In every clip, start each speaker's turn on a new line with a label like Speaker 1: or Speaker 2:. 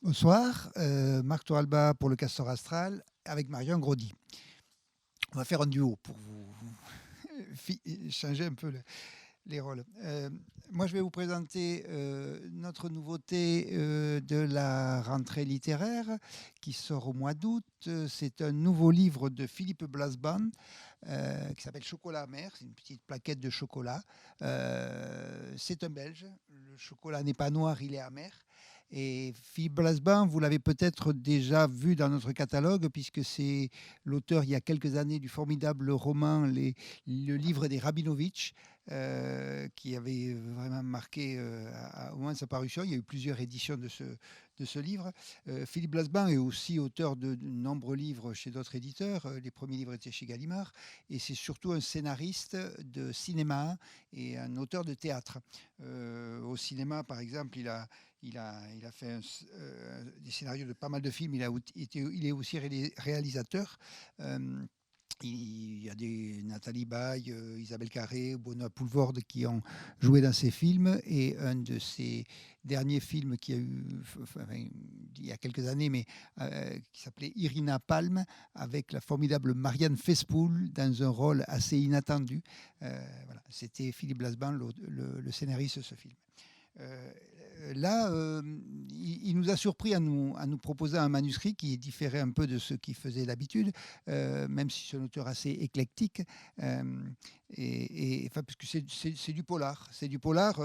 Speaker 1: Bonsoir, Marc Toralba pour le Castor Astral avec Marion Grody. On va faire un duo pour vous changer un peu les rôles. Moi, je vais vous présenter notre nouveauté de la rentrée littéraire qui sort au mois d'août. C'est un nouveau livre de Philippe Blasban qui s'appelle Chocolat amer. C'est une petite plaquette de chocolat. C'est un Belge. Le chocolat n'est pas noir, il est amer. Et Philippe Blasban, vous l'avez peut-être déjà vu dans notre catalogue, puisque c'est l'auteur, il y a quelques années, du formidable roman Le livre des Rabinovitch, qui avait vraiment marqué au moins sa parution. Il y a eu plusieurs éditions de ce livre. Philippe Blasban est aussi auteur de nombreux livres chez d'autres éditeurs. Les premiers livres étaient chez Gallimard. Et c'est surtout un scénariste de cinéma et un auteur de théâtre. Au cinéma, par exemple, il a fait des scénarios de pas mal de films. Il est aussi réalisateur. Il y a des Nathalie Baye, Isabelle Carré, Benoît Poulvorde qui ont joué dans ces films. Et un de ces derniers films qui a eu, enfin, il y a quelques années, mais qui s'appelait Irina Palm, avec la formidable Marianne Faithfull dans un rôle assez inattendu. Voilà, c'était Philippe Blasban, le scénariste de ce film. Là, il nous a surpris à nous proposer un manuscrit qui différait un peu de ce qu'il faisait d'habitude, même si c'est un auteur assez éclectique. Parce que c'est du polar,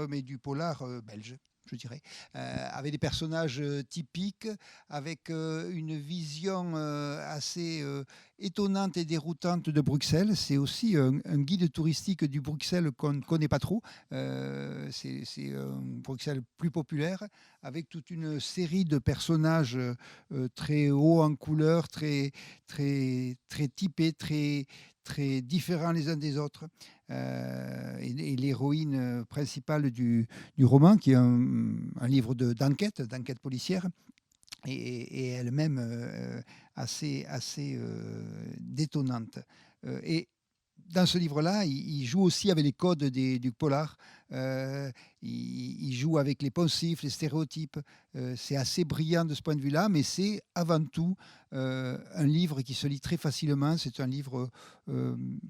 Speaker 1: mais du polar belge, je dirais, avec des personnages typiques, avec une vision assez étonnante et déroutante de Bruxelles. C'est aussi un guide touristique du Bruxelles qu'on ne connaît pas trop. C'est un Bruxelles plus populaire, avec toute une série de personnages très hauts en couleur, très typés, très différents les uns des autres. Et l'héroïne principale du roman, qui est un livre d'enquête policière, et elle-même assez détonnante. Et dans ce livre-là, il joue aussi avec les codes du polar. Il joue avec les poncifs, les stéréotypes. C'est assez brillant de ce point de vue-là, mais c'est avant tout un livre qui se lit très facilement. C'est un livre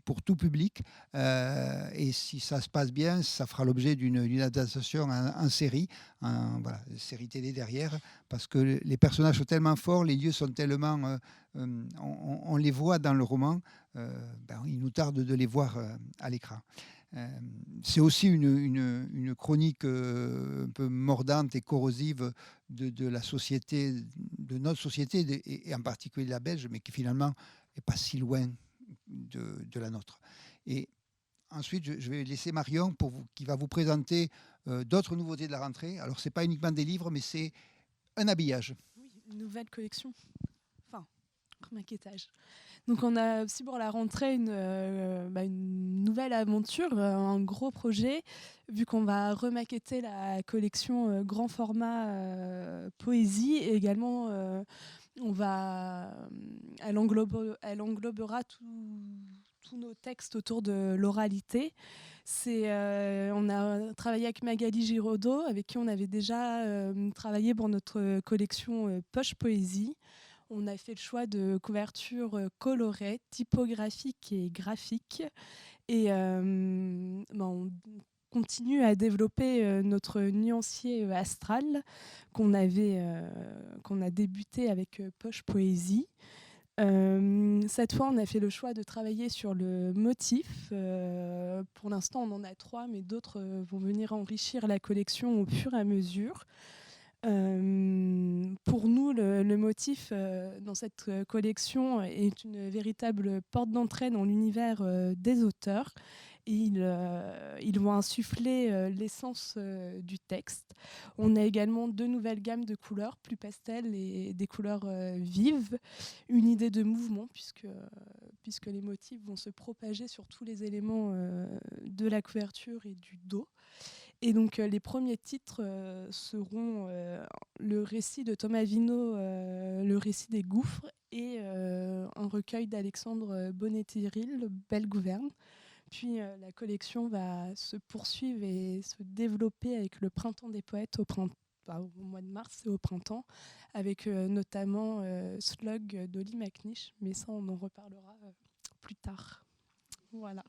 Speaker 1: pour tout public. Et si ça se passe bien, ça fera l'objet d'une adaptation en série, voilà, série télé derrière, parce que les personnages sont tellement forts, les lieux sont tellement... on les voit dans le roman. Il nous tarde de les voir à l'écran. C'est aussi une chronique un peu mordante et corrosive de la société, de notre société, et en particulier la belge, mais qui finalement n'est pas si loin de la nôtre. Et ensuite, je vais laisser Marion qui va vous présenter d'autres nouveautés de la rentrée. Alors, ce n'est pas uniquement des livres, mais c'est un habillage.
Speaker 2: Oui, une nouvelle collection. Enfin, maquettage. Donc on a aussi pour la rentrée une nouvelle aventure, un gros projet, vu qu'on va remaqueter la collection grand format poésie, et également elle englobera tous nos textes autour de l'oralité. On a travaillé avec Magali Giraudot, avec qui on avait déjà travaillé pour notre collection Poche Poésie. On a fait le choix de couvertures colorées, typographiques et graphiques. Et on continue à développer notre nuancier astral qu'on a débuté avec Poche Poésie. Cette fois, on a fait le choix de travailler sur le motif. Pour l'instant, on en a 3, mais d'autres vont venir enrichir la collection au fur et à mesure. Pour nous, le motif dans cette collection est une véritable porte d'entrée dans l'univers des auteurs. Et ils vont insuffler l'essence du texte. On a également 2 nouvelles gammes de couleurs, plus pastel et des couleurs vives. Une idée de mouvement, puisque les motifs vont se propager sur tous les éléments de la couverture et du dos. Et donc les premiers titres seront le récit de Thomas Vino, le récit des gouffres, et un recueil d'Alexandre Bonnet-Tyril, Belle Gouverne. Puis la collection va se poursuivre et se développer avec le Printemps des poètes au mois de mars et au printemps, avec notamment Slug d'Olly McNish, mais ça on en reparlera plus tard. Voilà.